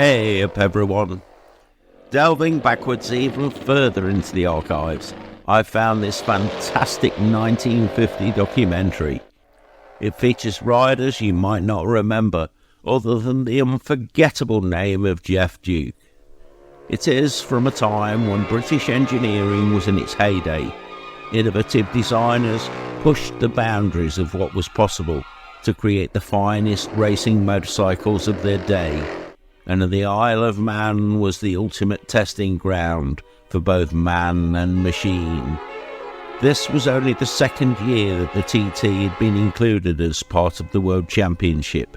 Hey up everyone. Delving backwards even further into the archives, I found this fantastic 1950 documentary. It features riders you might not remember other than the unforgettable name of Geoff Duke. It is from a time when British engineering was in its heyday. Innovative designers pushed the boundaries of what was possible to create the finest racing motorcycles of their day. And the Isle of Man was the ultimate testing ground for both man and machine. This was only the second year that the TT had been included as part of the World Championship.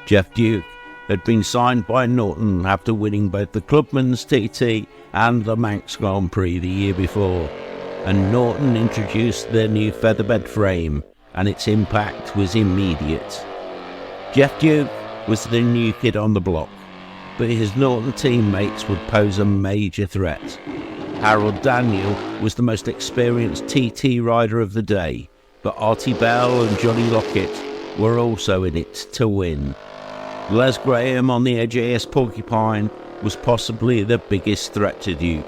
Geoff Duke had been signed by Norton after winning both the Clubman's TT and the Manx Grand Prix the year before, and Norton introduced their new featherbed frame, and its impact was immediate. Geoff Duke was the new kid on the block, but his Norton teammates would pose a major threat. Harold Daniel was the most experienced TT rider of the day, but Artie Bell and Johnny Lockett were also in it to win. Les Graham on the AJS Porcupine was possibly the biggest threat to Duke,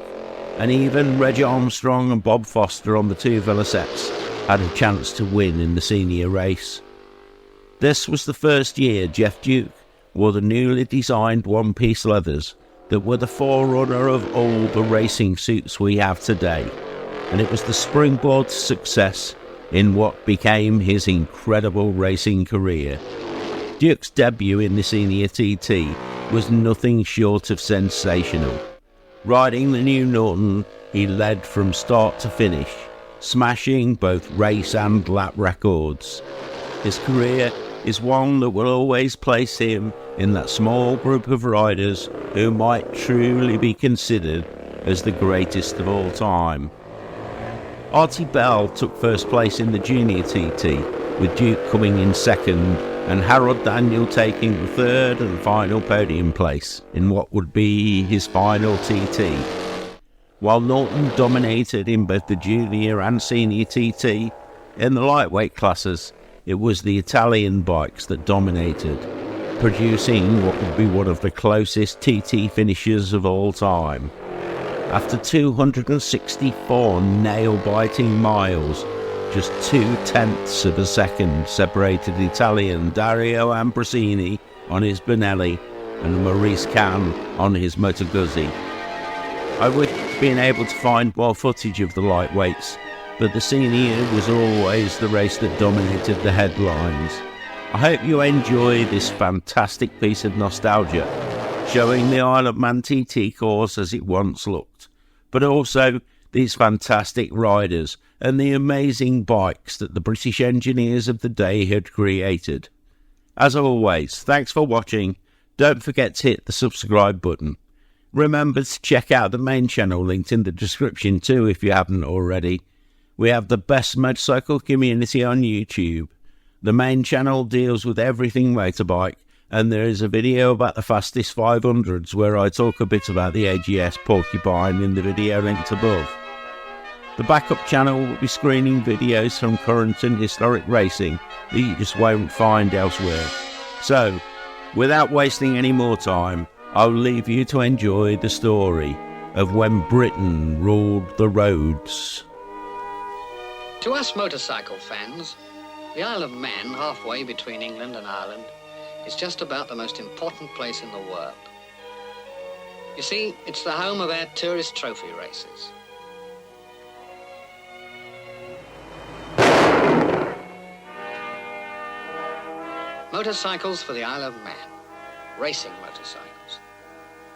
and even Reg Armstrong and Bob Foster on the two Velocets had a chance to win in the senior race. This was the first year Geoff Duke wore the newly designed one-piece leathers that were the forerunner of all the racing suits we have today, and it was the springboard to success in what became his incredible racing career. Duke's debut in the senior TT was nothing short of sensational. Riding the new Norton, he led from start to finish, smashing both race and lap records. His career is one that will always place him in that small group of riders who might truly be considered as the greatest of all time. Artie Bell took first place in the junior TT, with Duke coming in second, and Harold Daniel taking the third and final podium place in what would be his final TT. While Norton dominated in both the junior and senior TT, in the lightweight classes, it was the Italian bikes that dominated, producing what would be one of the closest TT finishes of all time. After 264 nail-biting miles, just 0.2 of a second separated Italian Dario Ambrosini on his Benelli and Maurice Kahn on his Moto Guzzi. I would have been able to find more footage of the lightweights, but the senior was always the race that dominated the headlines. I hope you enjoy this fantastic piece of nostalgia, showing the Isle of Man TT course as it once looked, but also these fantastic riders and the amazing bikes that the British engineers of the day had created. As always, thanks for watching. Don't forget to hit the subscribe button. Remember to check out the main channel linked in the description too if you haven't already. We have the best motorcycle community on YouTube. The main channel deals with everything motorbike, and there is a video about the fastest 500s where I talk a bit about the AGS Porcupine in the video linked above. The backup channel will be screening videos from current and historic racing that you just won't find elsewhere. So, without wasting any more time, I'll leave you to enjoy the story of when Britain ruled the roads. To us motorcycle fans, the Isle of Man, halfway between England and Ireland, is just about the most important place in the world. You see, it's the home of our tourist trophy races. Motorcycles for the Isle of Man, racing motorcycles,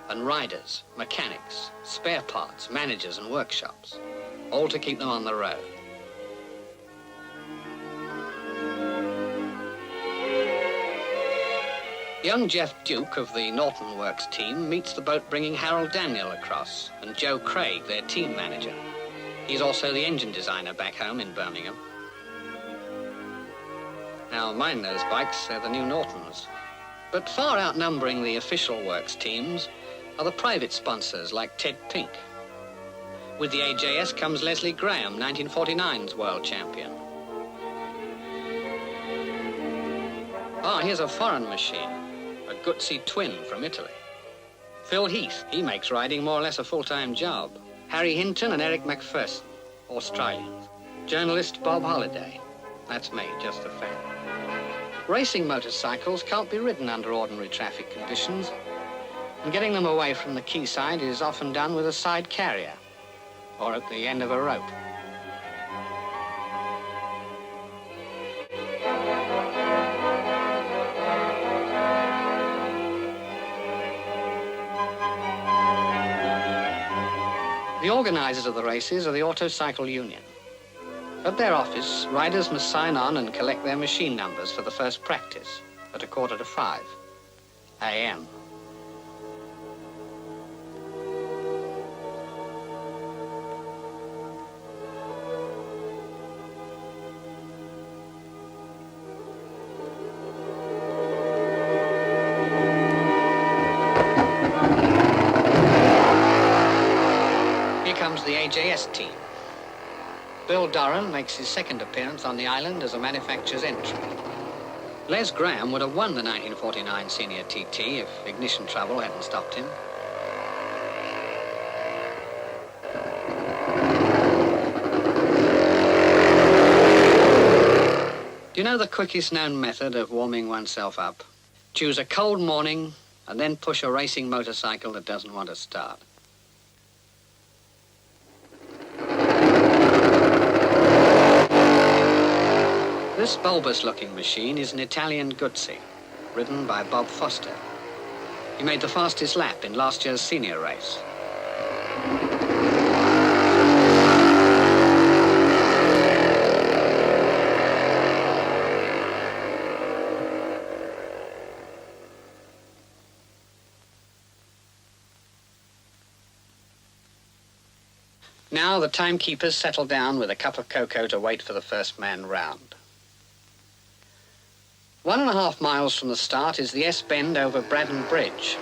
and riders, mechanics, spare parts, managers and workshops, all to keep them on the road. Young Geoff Duke of the Norton Works team meets the boat bringing Harold Daniel across and Joe Craig, their team manager. He's also the engine designer back home in Birmingham. Now, mind those bikes, they're the new Nortons. But far outnumbering the official works teams are the private sponsors like Ted Pink. With the AJS comes Leslie Graham, 1949's world champion. Ah, here's a foreign machine, a Guzzi twin from Italy. Phil Heath, he makes riding more or less a full-time job. Harry Hinton and Eric McPherson, Australians. Journalist Bob Holliday, that's me, just a fan. Racing motorcycles can't be ridden under ordinary traffic conditions, and getting them away from the quayside is often done with a side carrier, or at the end of a rope. The organisers of the races are the Autocycle Union. At their office, riders must sign on and collect their machine numbers for the first practice at 5:15 a.m. The AJS team. Bill Doran makes his second appearance on the island as a manufacturer's entry. Les Graham would have won the 1949 Senior TT if ignition trouble hadn't stopped him. Do you know the quickest known method of warming oneself up? Choose a cold morning and then push a racing motorcycle that doesn't want to start. This bulbous-looking machine is an Italian Guzzi, ridden by Bob Foster. He made the fastest lap in last year's senior race. Now the timekeepers settle down with a cup of cocoa to wait for the first man round. 1.5 miles from the start is the S-bend over Braddon Bridge.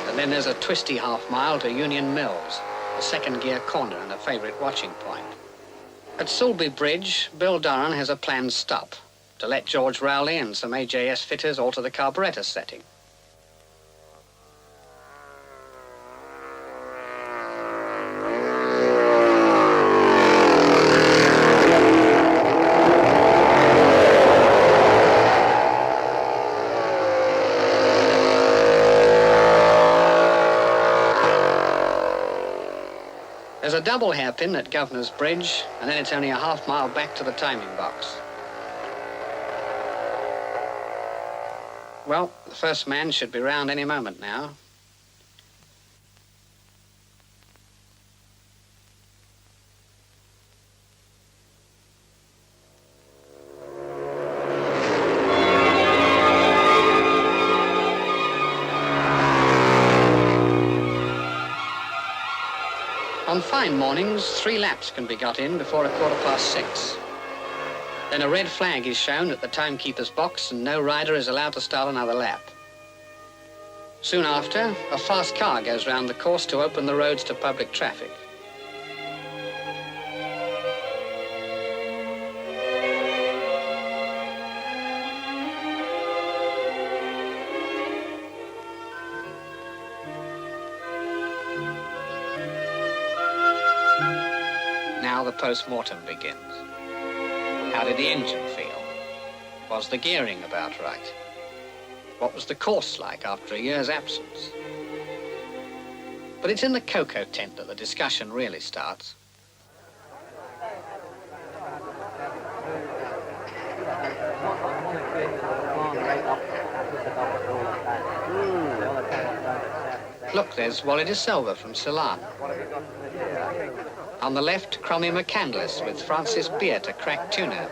And then there's a twisty half-mile to Union Mills, a second-gear corner and a favourite watching point. At Sulby Bridge, Bill Doran has a planned stop to let George Rowley and some AJS fitters alter the carburettor setting. There's a double hairpin at Governor's Bridge, and then it's only a half-mile back to the timing box. Well, the first man should be round any moment now. On fine mornings, 3 laps can be got in before 6:15. Then a red flag is shown at the timekeeper's box and no rider is allowed to start another lap. Soon after, a fast car goes round the course to open the roads to public traffic. Now the post-mortem begins. How did the engine feel? Was the gearing about right? What was the course like after a year's absence? But it's in the cocoa tent that the discussion really starts. Look, there's Wally de Silva from Ceylon. On the left, Cromie McCandless with Francis Beard, a crack tuner,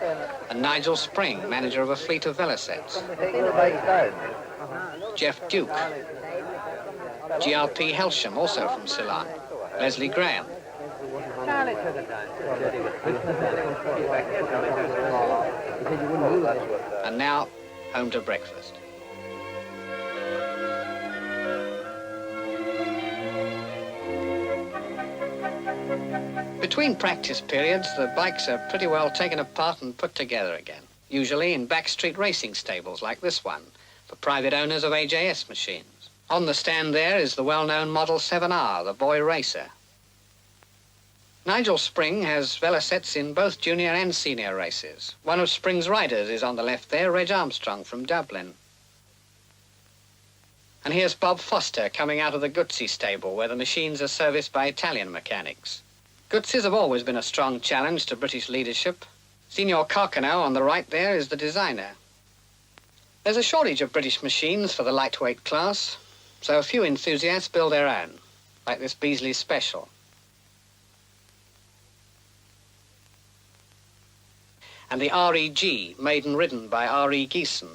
and Nigel Spring, manager of a fleet of Velocets. Geoff Duke. GRP Helsham, also from Ceylon. Leslie Graham. And now, home to breakfast. Between practice periods, the bikes are pretty well taken apart and put together again, usually in backstreet racing stables like this one, for private owners of AJS machines. On the stand there is the well-known Model 7R, the boy racer. Nigel Spring has Velocets in both junior and senior races. One of Spring's riders is on the left there, Reg Armstrong from Dublin. And here's Bob Foster coming out of the Guzzi stable, where the machines are serviced by Italian mechanics. Guzzis have always been a strong challenge to British leadership. Signor Carcano on the right there is the designer. There's a shortage of British machines for the lightweight class, so a few enthusiasts build their own, like this Beasley Special. And the REG, maiden ridden by R.E. Geeson.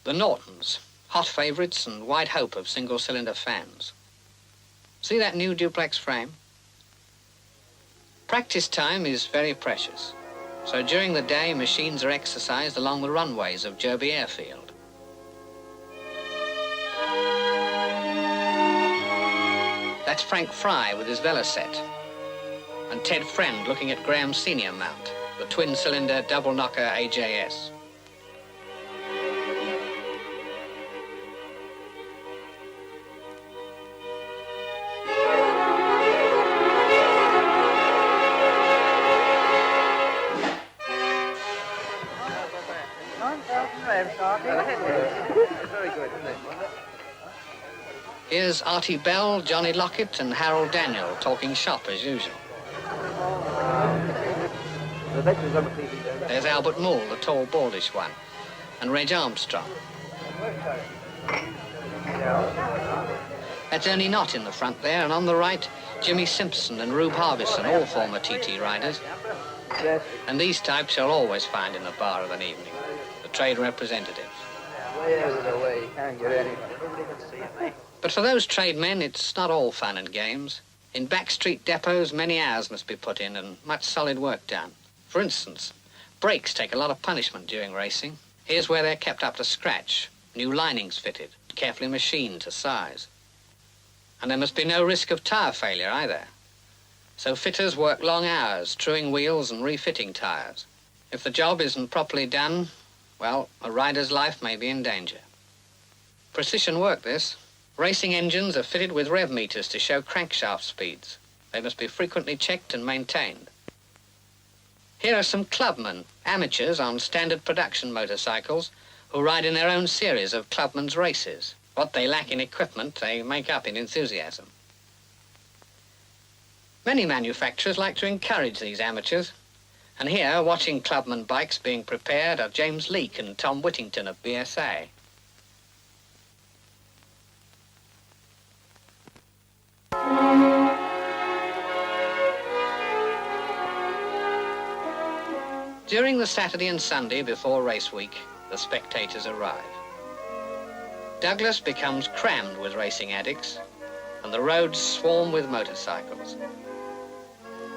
The Nortons, hot favourites and wide hope of single-cylinder fans. See that new duplex frame? Practice time is very precious, so during the day machines are exercised along the runways of Derby Airfield. That's Frank Fry with his Velocet, and Ted Friend looking at Graham's senior mount, the twin-cylinder double-knocker AJS. Here's Artie Bell, Johnny Lockett and Harold Daniel talking shop as usual. There's Albert Moore, the tall, baldish one, and Reg Armstrong. That's Ernie Knott in the front there, and on the right, Jimmy Simpson and Rube Harbison, all former TT riders. And these types you'll always find in the bar of an evening, the trade representatives. But for those tradesmen, it's not all fun and games. In backstreet depots, many hours must be put in and much solid work done. For instance, brakes take a lot of punishment during racing. Here's where they're kept up to scratch, new linings fitted, carefully machined to size. And there must be no risk of tyre failure either. So fitters work long hours, truing wheels and refitting tyres. If the job isn't properly done, well, a rider's life may be in danger. Precision work, this. Racing engines are fitted with rev meters to show crankshaft speeds. They must be frequently checked and maintained. Here are some clubmen, amateurs on standard production motorcycles, who ride in their own series of clubmen's races. What they lack in equipment, they make up in enthusiasm. Many manufacturers like to encourage these amateurs. And here, watching clubman bikes being prepared, are James Leake and Tom Whittington of BSA. During the Saturday and Sunday before race week, the spectators arrive. Douglas becomes crammed with racing addicts, and the roads swarm with motorcycles.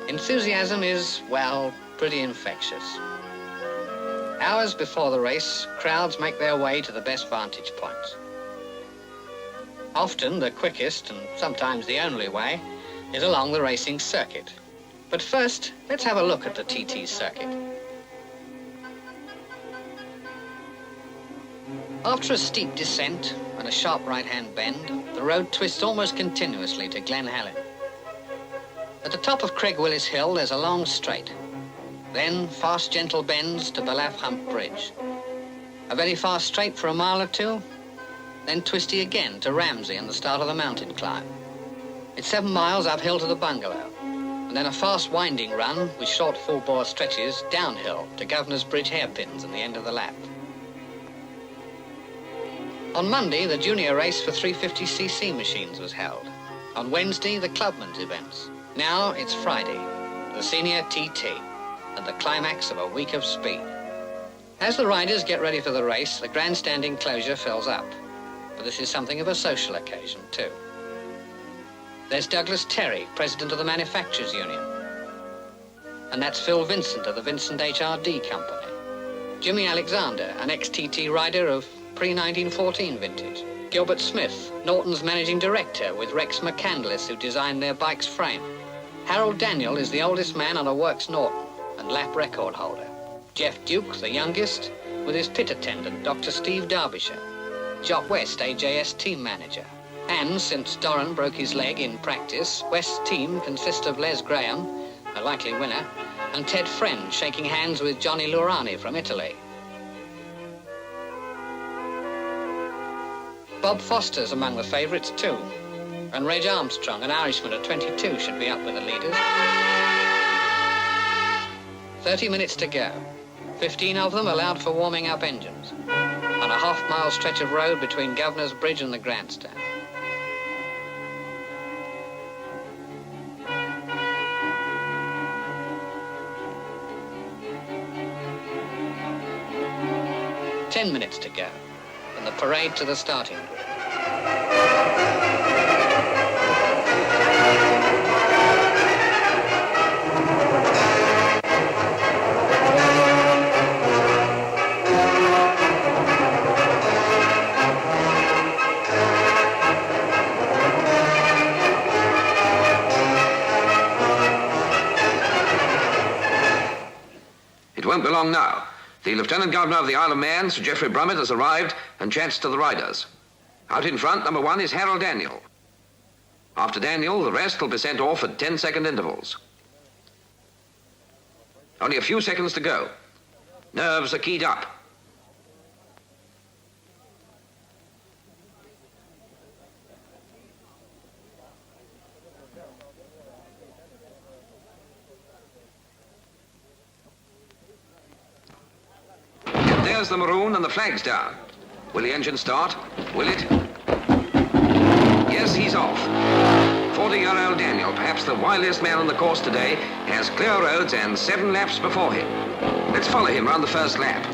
Enthusiasm is, well, pretty infectious. Hours before the race, crowds make their way to the best vantage points. Often the quickest, and sometimes the only way, is along the racing circuit. But first, let's have a look at the TT circuit. After a steep descent and a sharp right-hand bend, the road twists almost continuously to Glen Helen. At the top of Craig Willis Hill, there's a long straight. Then fast, gentle bends to Belaf Hump Bridge. A very fast straight for a mile or two, then twisty again to Ramsey and the start of the mountain climb. It's 7 miles uphill to the bungalow, and then a fast winding run with short full-bore stretches downhill to Governor's Bridge hairpins and the end of the lap. On Monday, the junior race for 350cc machines was held. On Wednesday, the clubmen's events. Now it's Friday, the senior TT, and the climax of a week of speed. As the riders get ready for the race, the grandstand enclosure fills up. But this is something of a social occasion, too. There's Douglas Terry, president of the Manufacturers Union. And that's Phil Vincent of the Vincent HRD Company. Jimmy Alexander, an ex-TT rider of pre-1914 vintage. Gilbert Smith, Norton's managing director, with Rex McCandless, who designed their bike's frame. Harold Daniel is the oldest man on a Works Norton and lap record holder. Geoff Duke, the youngest, with his pit attendant, Dr. Steve Derbyshire. Jock West, AJS team manager. And since Doran broke his leg in practice, West's team consists of Les Graham, a likely winner, and Ted Friend shaking hands with Johnny Lurani from Italy. Bob Foster's among the favourites too, and Reg Armstrong, an Irishman at 22, should be up with the leaders. 30 minutes to go. 15 of them allowed for warming up engines, on a half-mile stretch of road between Governor's Bridge and the grandstand. Ten minutes to go, and the parade to the starting grid. It won't be long now. The Lieutenant Governor of the Isle of Man, Sir Geoffrey Brummett, has arrived and chats to the riders. Out in front, number 1 is Harold Daniel. After Daniel, the rest will be sent off at 10-second intervals. Only a few seconds to go. Nerves are keyed up. There's the maroon and the flag's down. Will the engine start? Will it? Yes, he's off. 40-year-old Daniel, perhaps the wiliest man on the course today, has clear roads and 7 laps before him. Let's follow him round the first lap.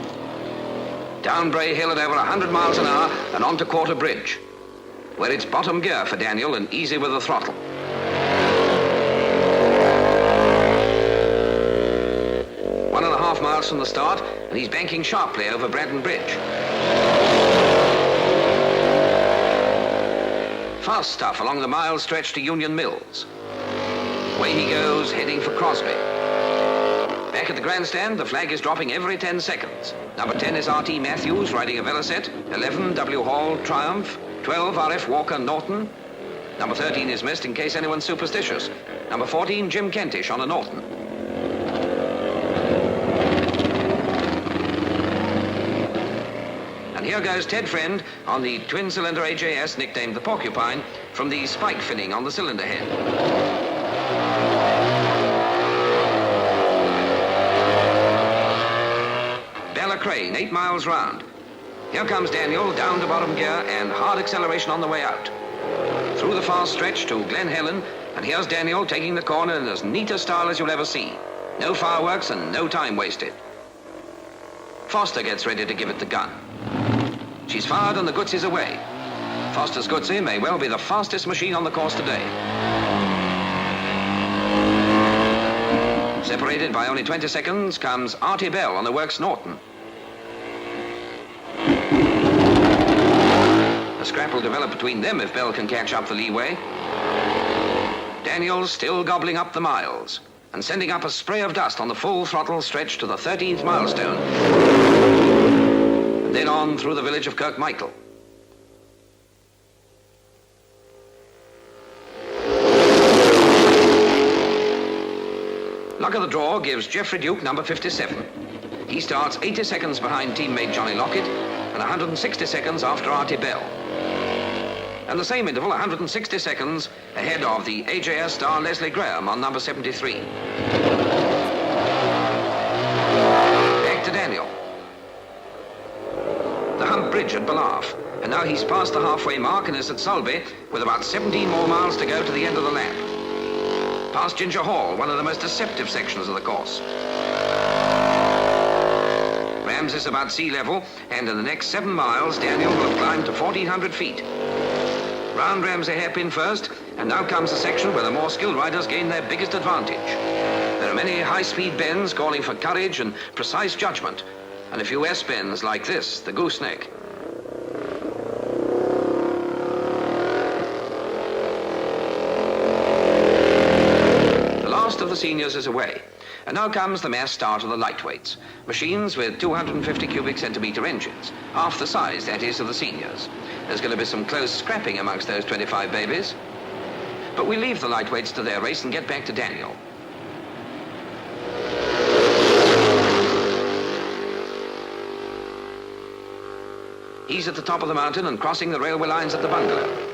Down Bray Hill at over 100 miles an hour and on to Quarter Bridge, where it's bottom gear for Daniel and easy with the throttle. One and a half miles from the start, and he's banking sharply over Braddon Bridge. Fast stuff along the mile stretch to Union Mills. Away he goes, heading for Crosby. Back at the grandstand, the flag is dropping every 10 seconds. Number 10 is R.T. Matthews riding a Velocet. 11, W. Hall, Triumph. 12, R.F. Walker, Norton. Number 13 is missed in case anyone's superstitious. Number 14, Jim Kentish on a Norton. Here goes Ted Friend on the twin-cylinder AJS, nicknamed the Porcupine, from the spike finning on the cylinder head. Bella Crane, 8 miles round. Here comes Daniel, down to bottom gear and hard acceleration on the way out. Through the fast stretch to Glen Helen, and here's Daniel taking the corner in as neat a style as you'll ever see. No fireworks and no time wasted. Foster gets ready to give it the gun. She's fired and the Gootsy's away. Foster's Gootsy may well be the fastest machine on the course today. Separated by only 20 seconds comes Artie Bell on the Works Norton. A scrap will develop between them if Bell can catch up the leeway. Daniel's still gobbling up the miles and sending up a spray of dust on the full throttle stretch to the 13th milestone. Then on through the village of Kirkmichael. Luck of the draw gives Geoffrey Duke number 57. He starts 80 seconds behind teammate Johnny Lockett and 160 seconds after Artie Bell. And the same interval, 160 seconds, ahead of the AJS star Leslie Graham on number 73. Back to Daniel. The Hump Bridge at Ballaugh, and now he's past the halfway mark and is at Sulby with about 17 more miles to go to the end of the lap. Past Ginger Hall, one of the most deceptive sections of the course. Rams is about sea level, and in the next 7 miles, Daniel will have climbed to 1,400 feet. Round Rams a hairpin first, and now comes a section where the more skilled riders gain their biggest advantage. There are many high-speed bends calling for courage and precise judgment, and a few S-bends like this, the gooseneck. The last of the the seniors is away. And now comes the mass start of the lightweights, machines with 250 cubic centimetre engines, half the size, that is, of the seniors. There's going to be some close scrapping amongst those 25 babies. But we leave the lightweights to their race and get back to Daniel. He's at the top of the mountain and crossing the railway lines at the bungalow.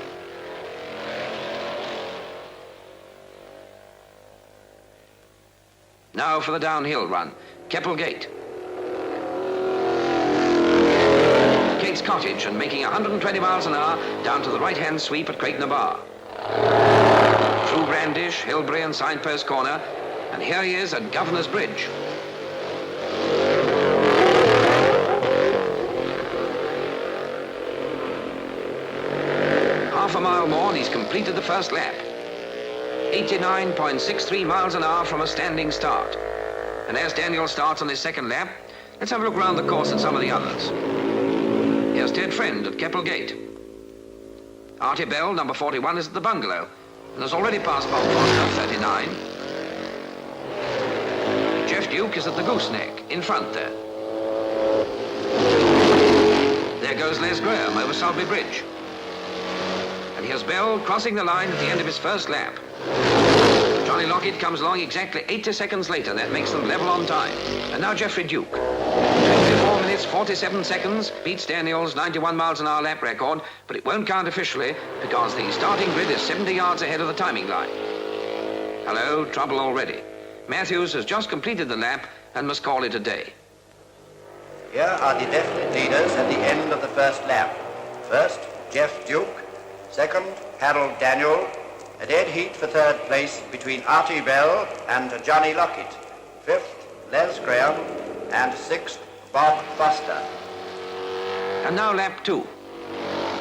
Now for the downhill run, Keppel Gate. Kate's Cottage and making 120 miles an hour down to the right-hand sweep at Craignabar. Through Brandish, Hilbury and Signpost Corner, and here he is at Governor's Bridge. Half a mile more and he's completed the first lap. 89.63 miles an hour from a standing start. And as Daniel starts on his second lap, let's have a look around the course at some of the others. Here's Ted Friend at Keppel Gate. Artie Bell, number 41, is at the bungalow and has already passed Bob Foster, 39. Geoff Duke is at the gooseneck, in front there. There goes Les Graham over Sulby Bridge. And here's Bell crossing the line at the end of his first lap. Johnny Lockett comes along exactly 80 seconds later. That makes them level on time. And now Geoffrey Duke. 24 minutes, 47 seconds, beats Daniel's 91 miles an hour lap record, but it won't count officially because the starting grid is 70 yards ahead of the timing line. Hello, trouble already. Matthews has just completed the lap and must call it a day. Here are the definite leaders at the end of the first lap. First, Geoff Duke. Second, Harold Daniel. A dead heat for third place between Artie Bell and Johnny Lockett. Fifth, Les Graham. And sixth, Bob Foster. And now lap 2.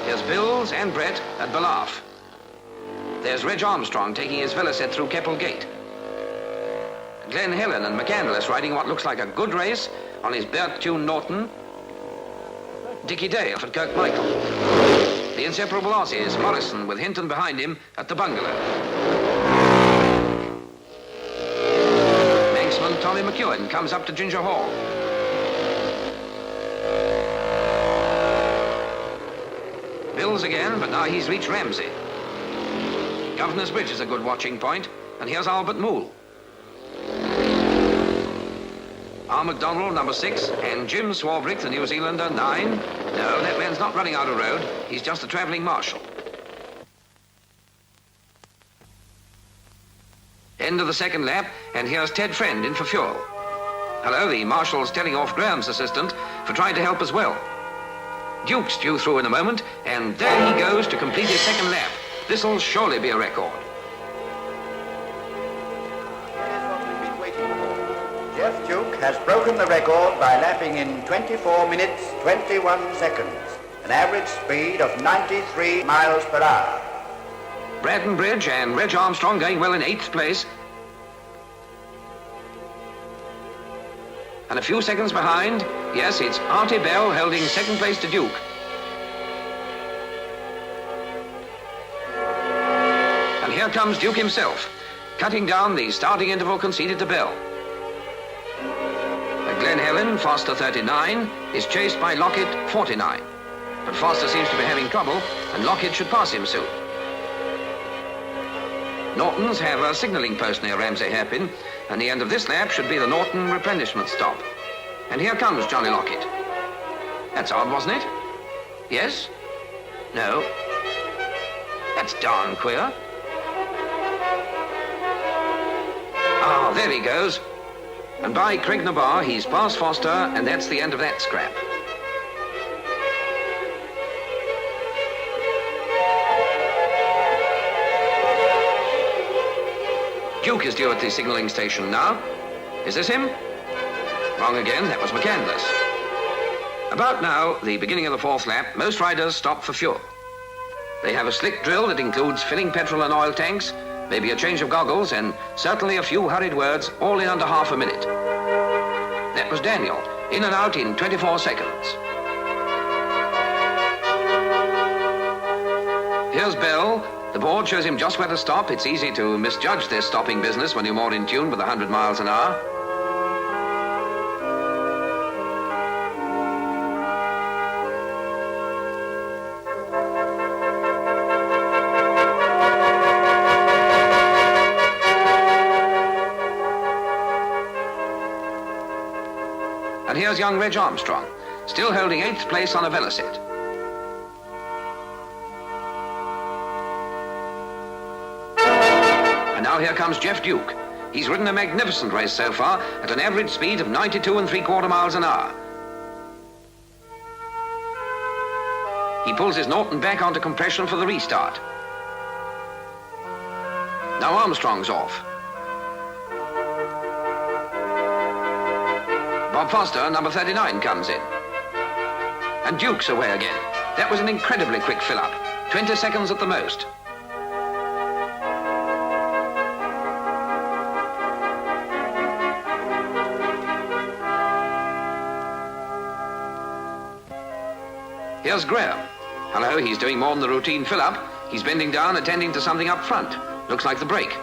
Here's Bills and Brett at Belaf. There's Reg Armstrong taking his Velocet through Keppel Gate. Glenn Helen and McCandless riding what looks like a good race on his Bert-tuned Norton. Dickie Dale at Kirkmichael. The inseparable Aussies, Morrison with Hinton behind him at the bungalow. Manxman Tommy McEwen comes up to Ginger Hall. Bills again, but now he's reached Ramsey. Governor's Bridge is a good watching point, and here's Albert Moole. R. McDonald, number 6, and Jim Swarbrick, the New Zealander, 9. No, that man's not running out of road. He's just a travelling marshal. End of the second lap, and here's Ted Friend in for fuel. Hello, the marshal's telling off Graham's assistant for trying to help as well. Duke's due through in a moment, and there he goes to complete his second lap. This'll surely be a record. Geoff Duke has broken the record by lapping in 24 minutes, 21 seconds, an average speed of 93 miles per hour. Braddon Bridge and Reg Armstrong going well in 8th place. And a few seconds behind, yes, it's Artie Bell holding 2nd place to Duke. And here comes Duke himself, cutting down the starting interval conceded to Bell. Glen Helen, Foster 39, is chased by Lockett 49. But Foster seems to be having trouble, and Lockett should pass him soon. Nortons have a signalling post near Ramsey Hairpin, and the end of this lap should be the Norton replenishment stop. And here comes Johnny Lockett. That's odd, wasn't it? Yes? No? That's darn queer. Ah, there he goes. And by Craignabar, he's past Foster, and that's the end of that scrap. Duke is due at the signalling station now. Is this him? Wrong again, that was McCandless. About now, the beginning of the 4th lap, most riders stop for fuel. They have a slick drill that includes filling petrol and oil tanks, maybe a change of goggles, and certainly a few hurried words, all in under half a minute. That was Daniel, in and out in 24 seconds. Here's Bell, The board shows him just where to stop. It's easy to misjudge this stopping business when you're more in tune with 100 miles an hour. And here's young Reg Armstrong, still holding 8th place on a Velocet. And now here comes Geoff Duke. He's ridden a magnificent race so far at an average speed of 92 3/4 miles an hour. He pulls his Norton back onto compression for the restart. Now Armstrong's off. Bob Foster, number 39, comes in. And Duke's away again. That was an incredibly quick fill-up. 20 seconds at the most. Here's Graham. Hello, he's doing more than the routine fill-up. He's bending down, attending to something up front. Looks like the brake.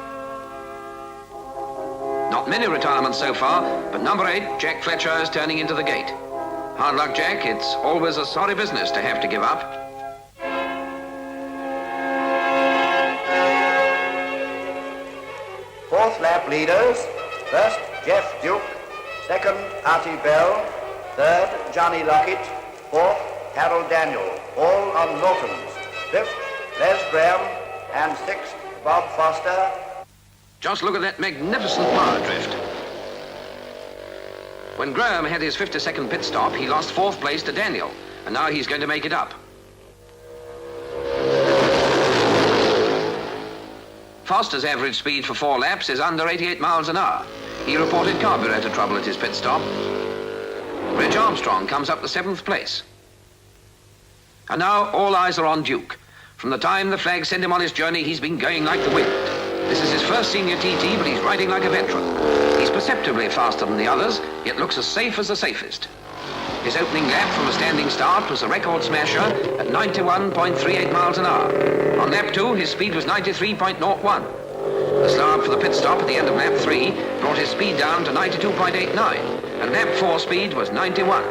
Not many retirements so far, but number 8, Jack Fletcher, is turning into the gate. Hard luck, Jack. It's always a sorry business to have to give up. Fourth lap leaders. First, Geoff Duke. Second, Artie Bell. Third, Johnny Lockett. Fourth, Harold Daniel, all on Nortons. Fifth, Les Graham. And sixth, Bob Foster. Just look at that magnificent power drift. When Graham had his 52nd pit stop, he lost 4th place to Daniel, and now he's going to make it up. Foster's average speed for 4 laps is under 88 miles an hour. He reported carburetor trouble at his pit stop. Reg Armstrong comes up to 7th place. And now all eyes are on Duke. From the time the flag sent him on his journey, he's been going like the wind. This is his first senior TT, but he's riding like a veteran. He's perceptibly faster than the others, yet looks as safe as the safest. His opening lap from a standing start was a record smasher at 91.38 miles an hour. On lap 2, his speed was 93.01. The slow up for the pit stop at the end of lap 3 brought his speed down to 92.89, and lap 4 speed was 91.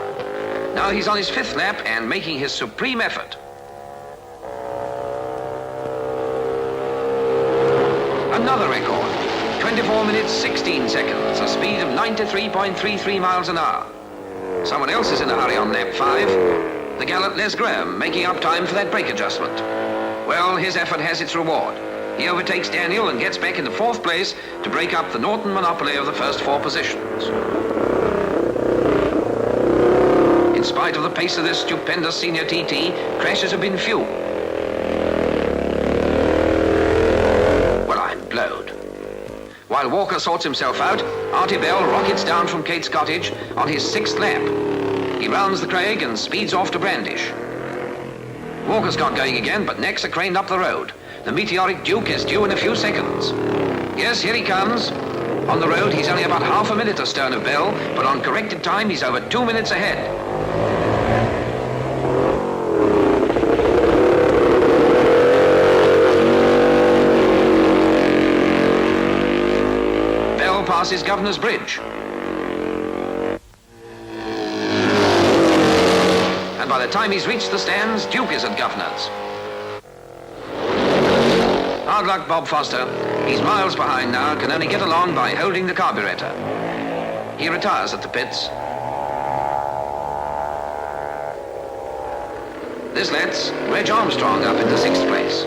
Now he's on his 5th lap and making his supreme effort. Another record, 24 minutes 16 seconds, a speed of 93.33 miles an hour. Someone else is in a hurry on lap 5. The gallant Les Graham making up time for that brake adjustment. Well, his effort has its reward. He overtakes Daniel and gets back into 4th place to break up the Norton monopoly of the first 4 positions. In spite of the pace of this stupendous senior TT, crashes have been few. While Walker sorts himself out, Artie Bell rockets down from Kate's cottage on his 6th lap. He rounds the Craig and speeds off to Brandish. Walker's got going again, but necks are craned up the road. The meteoric Duke is due in a few seconds. Yes, here he comes. On the road, he's only about half a minute astern of Bell, but on corrected time, he's over 2 minutes ahead. Passes Governor's Bridge. And by the time he's reached the stands, Duke is at Governor's. Hard luck, Bob Foster. He's miles behind now, can only get along by holding the carburetor. He retires at the pits. This lets Reg Armstrong up into 6th place.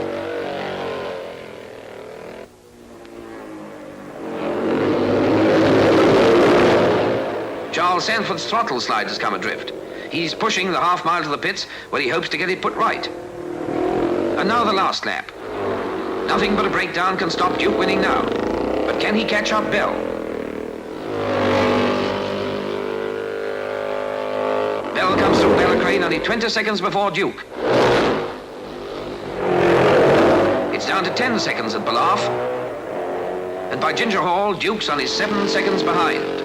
Charles Sanford's throttle slide has come adrift. He's pushing the half mile to the pits where he hopes to get it put right. And now the last lap. Nothing but a breakdown can stop Duke winning now. But can he catch up Bell? Bell comes through Bellacrane only 20 seconds before Duke. It's down to 10 seconds at Ballaugh. And by Ginger Hall, Duke's only 7 seconds behind.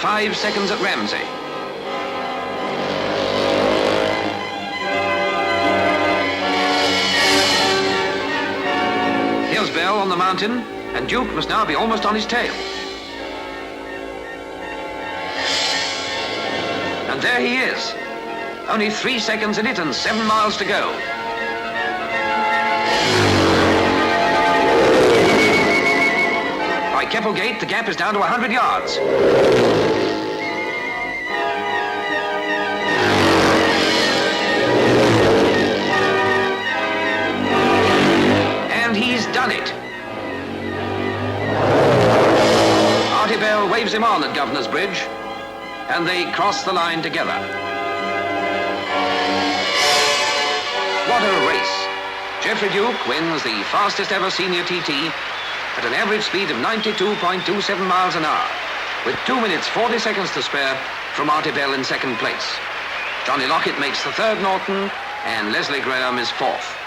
5 seconds at Ramsey. Here's Bell on the mountain, and Duke must now be almost on his tail. And there he is. Only 3 seconds in it and 7 miles to go. By Keppelgate, the gap is down to 100 yards. And he's done it. Artie Bell waves him on at Governor's Bridge, and they cross the line together. What a race. Geoff Duke wins the fastest ever senior TT at an average speed of 92.27 miles an hour, with 2 minutes 40 seconds to spare from Artie Bell in second place. Johnny Lockett makes the third Norton, and Leslie Graham is fourth.